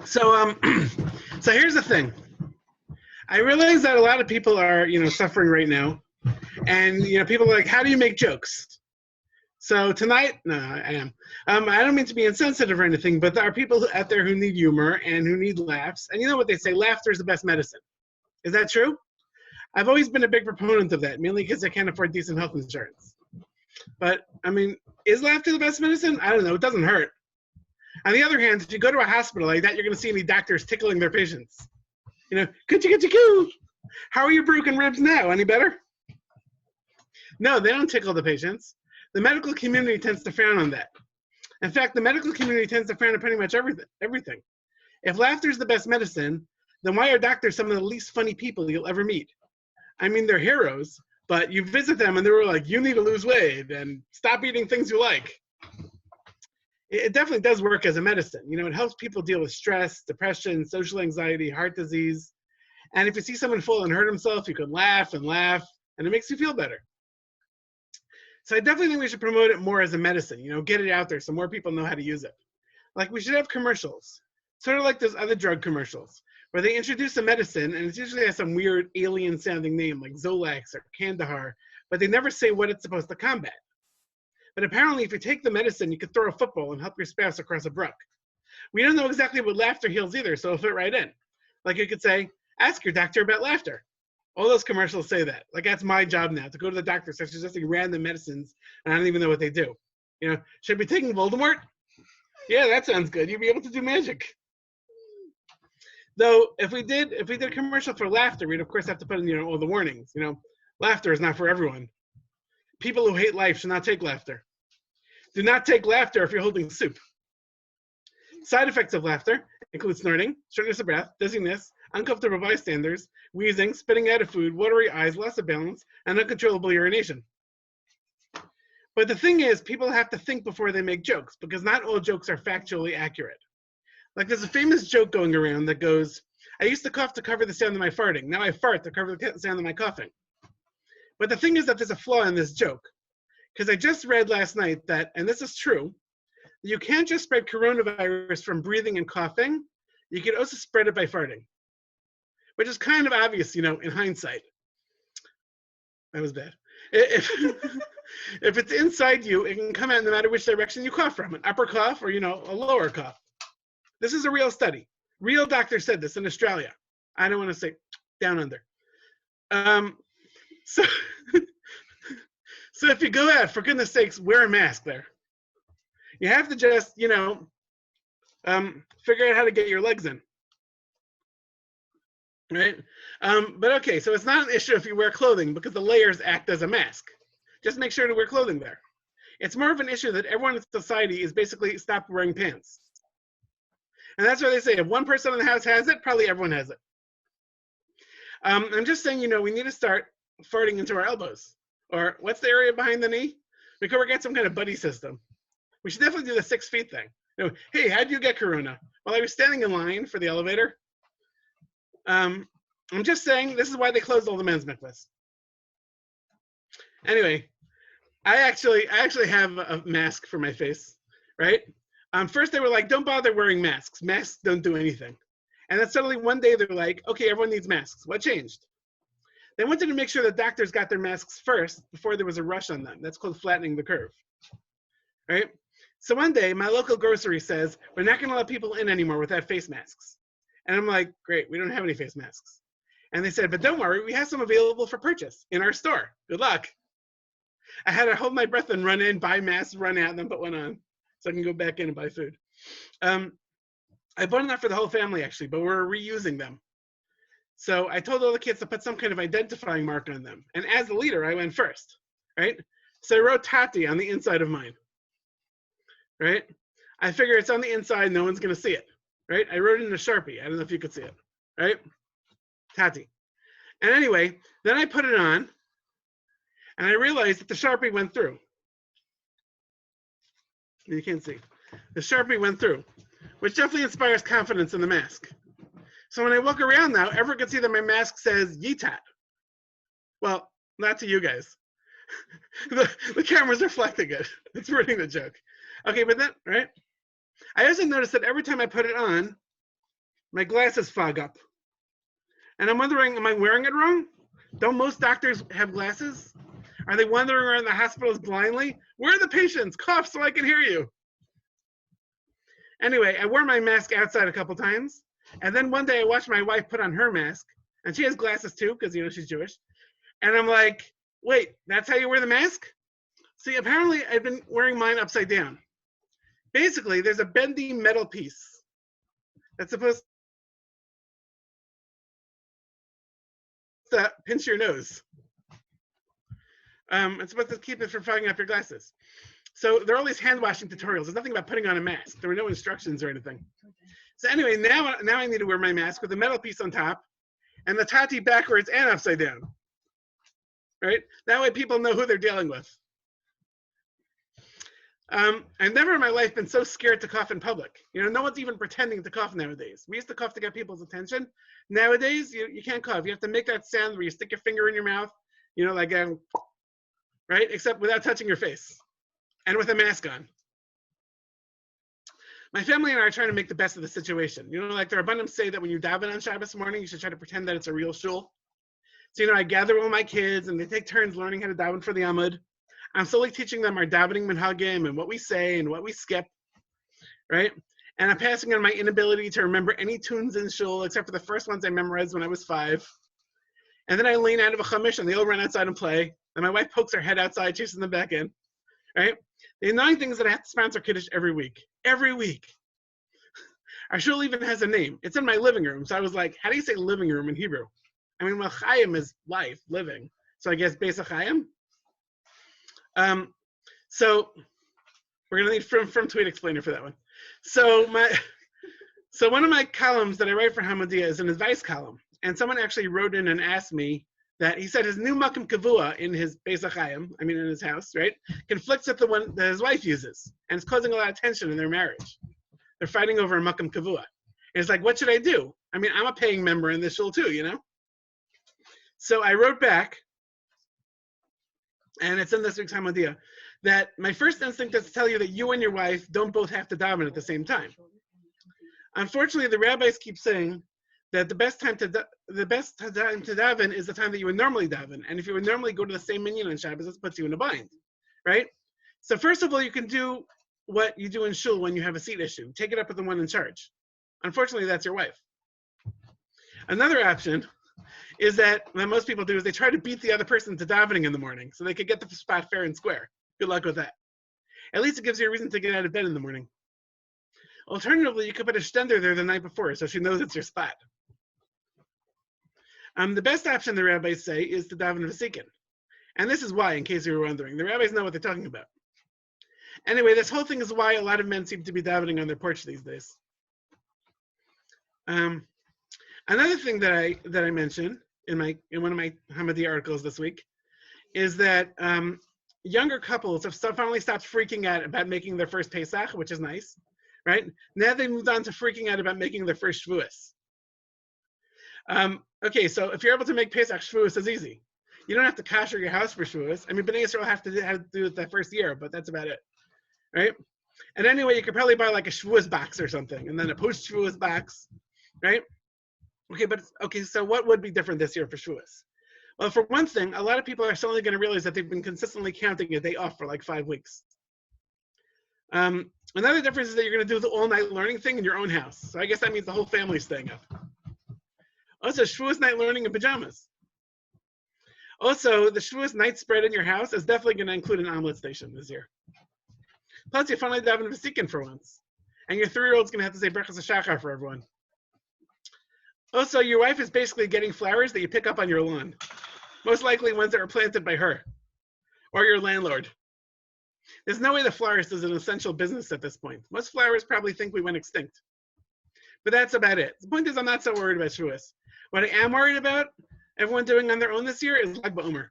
So, so here's the thing. I realize that a lot of people are, suffering right now, and people are like, "How do you make jokes?" So tonight, no, I am. I don't mean to be insensitive or anything, but there are people out there who need humor and who need laughs. And you know what they say? Laughter is the best medicine. Is that true? I've always been a big proponent of that, mainly because I can't afford decent health insurance. But I mean, is laughter the best medicine? I don't know. It doesn't hurt. On the other hand, if you go to a hospital like that, you're going to see any doctors tickling their patients. Coo. How are your broken ribs now? Any better? No, they don't tickle the patients. The medical community tends to frown on that. In fact, the medical community tends to frown on pretty much everything. If laughter is the best medicine, then why are doctors some of the least funny people you'll ever meet? I mean, they're heroes, but you visit them and they were like, you need to lose weight and stop eating things you like. It definitely does work as a medicine. It helps people deal with stress, depression, social anxiety, heart disease. And if you see someone fall and hurt himself, you can laugh and laugh, and it makes you feel better. So I definitely think we should promote it more as a medicine, get it out there so more people know how to use it. Like we should have commercials, sort of like those other drug commercials, where they introduce a medicine and it usually has some weird alien sounding name like Zolax or Kandahar, but they never say what it's supposed to combat. But apparently if you take the medicine, you could throw a football and help your spouse across a brook. We don't know exactly what laughter heals either, so it'll fit right in. Like you could say, ask your doctor about laughter. All those commercials say that. Like that's my job now, to go to the doctor, start suggesting random medicines, and I don't even know what they do. Should I be taking Voldemort? Yeah, that sounds good. You'd be able to do magic. Though, if we did a commercial for laughter, we'd of course have to put in, all the warnings. Laughter is not for everyone. People who hate life should not take laughter. Do not take laughter if you're holding soup. Side effects of laughter include snorting, shortness of breath, dizziness, uncomfortable bystanders, wheezing, spitting out of food, watery eyes, loss of balance, and uncontrollable urination. But the thing is, people have to think before they make jokes, because not all jokes are factually accurate. Like there's a famous joke going around that goes, I used to cough to cover the sound of my farting. Now I fart to cover the sound of my coughing. But the thing is that there's a flaw in this joke. Because I just read last night that, and this is true, you can't just spread coronavirus from breathing and coughing. You can also spread it by farting. Which is kind of obvious, in hindsight. That was bad. If it's inside you, it can come out no matter which direction you cough from, an upper cough or, a lower cough. This is a real study. Real doctors said this in Australia. I don't want to say down under. So if you go out, for goodness sakes, wear a mask there. You have to just, figure out how to get your legs in. Right? But okay, so it's not an issue if you wear clothing because the layers act as a mask. Just make sure to wear clothing there. It's more of an issue that everyone in society is basically stopped wearing pants. And that's why they say if one person in the house has it, probably everyone has it. I'm just saying, we need to start farting into our elbows. Or what's the area behind the knee? We could work out some kind of buddy system. We should definitely do the 6 feet thing. Hey, how'd you get corona? Well, I was standing in line for the elevator. I'm just saying, this is why they closed all the men's mikvahs. Anyway, I actually have a mask for my face, right? First they were like, don't bother wearing masks. Masks don't do anything. And then suddenly one day they're like, okay, everyone needs masks. What changed? They wanted to make sure that doctors got their masks first before there was a rush on them. That's called flattening the curve, right? So one day my local grocery says, we're not gonna let people in anymore without face masks. And I'm like, great, we don't have any face masks. And they said, but don't worry, we have some available for purchase in our store. Good luck. I had to hold my breath and run in, buy masks, run out, and then put one on so I can go back in and buy food. I bought enough for the whole family, actually, but we're reusing them. So I told all the kids to put some kind of identifying mark on them. And as the leader, I went first, right? So I wrote Tati on the inside of mine, right? I figure it's on the inside, no one's gonna see it, right? I wrote it in a Sharpie. I don't know if you could see it, right? Tati. And anyway, then I put it on, and I realized that the Sharpie went through. You can't see. The Sharpie went through, which definitely inspires confidence in the mask. So when I walk around now, everyone can see that my mask says Yitat. Well, not to you guys. the camera's reflecting it. It's ruining the joke. Okay, but then, right? I also noticed that every time I put it on, my glasses fog up. And I'm wondering, am I wearing it wrong? Don't most doctors have glasses? Are they wandering around the hospitals blindly? Where are the patients? Cough so I can hear you. Anyway, I wore my mask outside a couple times. And then one day I watched my wife put on her mask. And she has glasses too, because, you know, she's Jewish. And I'm like, wait, that's how you wear the mask? See, apparently I've been wearing mine upside down. Basically, there's a bendy metal piece that's supposed to pinch your nose. It's supposed to keep it from fogging up your glasses. So there are all these hand washing tutorials. There's nothing about putting on a mask. There were no instructions or anything. So anyway, now I need to wear my mask with a metal piece on top and the tati backwards and upside down. Right? That way people know who they're dealing with. I've never in my life been so scared to cough in public. You know, no one's even pretending to cough nowadays. We used to cough to get people's attention. Nowadays, you can't cough. You have to make that sound where you stick your finger in your mouth, you know, like, right? Except without touching your face and with a mask on. My family and I are trying to make the best of the situation. You know, like the Rabbanim say that when you daven on Shabbos morning, you should try to pretend that it's a real shul. So, you know, I gather all my kids and they take turns learning how to daven for the Amud. I'm slowly teaching them our davening minhagim and what we say and what we skip, right? And I'm passing on my inability to remember any tunes in shul except for the first ones I memorized when I was 5. And then I lean out of a chumash and they all run outside and play. And my wife pokes her head outside, chasing them back in, right? The annoying thing is that I have to sponsor Kiddush every week. Every week. Our shul even has a name. It's in my living room. So I was like, how do you say living room in Hebrew? I mean, well, Chaim is life, living. So I guess Beis Chaim. So we're gonna need from Tweet Explainer for that one. So one of my columns that I write for Hamadia is an advice column, and someone actually wrote in and asked me that he said his new makom kavua in his Beis Chaim, I mean in his house, right, conflicts with the one that his wife uses, and it's causing a lot of tension in their marriage. They're fighting over a makom kavua. And it's like, what should I do? I mean, I'm a paying member in this shul too, you know. So I wrote back, and it's in this week's Hamadia, that my first instinct is to tell you that you and your wife don't both have to daven at the same time. Unfortunately, the rabbis keep saying that the best time to daven is the time that you would normally daven, and if you would normally go to the same minyan on Shabbos, this puts you in a bind, right? So first of all, you can do what you do in shul when you have a seat issue. Take it up with the one in charge. Unfortunately, that's your wife. Another option is that what most people do is they try to beat the other person to davening in the morning so they could get the spot fair and square. Good luck with that. At least it gives you a reason to get out of bed in the morning. Alternatively, you could put a stender there the night before so she knows it's your spot. The best option, the rabbis say, is to daven v'sikin. And this is why, in case you were wondering. The rabbis know what they're talking about. Anyway, this whole thing is why a lot of men seem to be davening on their porch these days. Another thing that I mentioned in one of my Hamadia articles this week is that younger couples have finally stopped freaking out about making their first Pesach, which is nice, right? Now they moved on to freaking out about making their first Shavuos. Okay, so if you're able to make Pesach, Shavuos is easy. You don't have to kasher your house for Shavuos. I mean, Bnei Yisrael have to do it that first year, but that's about it, right? And anyway, you could probably buy like a Shavuos box or something, and then a post-Shavuos box, right? Okay, so what would be different this year for Shavuos? Well, for one thing, a lot of people are suddenly going to realize that they've been consistently counting a day off for like 5 weeks. Another difference is that you're going to do the all-night learning thing in your own house. So I guess that means the whole family's staying up. Also, Shavuos night learning in pajamas. Also, the Shavuos night spread in your house is definitely going to include an omelet station this year. Plus, you finally daven v'sikin for once. And your 3-year-old's going to have to say Brachas HaShachar for everyone. Also, your wife is basically getting flowers that you pick up on your lawn. Most likely ones that were planted by her. Or your landlord. There's no way the florist is an essential business at this point. Most flowers probably think we went extinct. But that's about it. The point is I'm not so worried about Shavuos. What I am worried about everyone doing on their own this year is Lag BaOmer.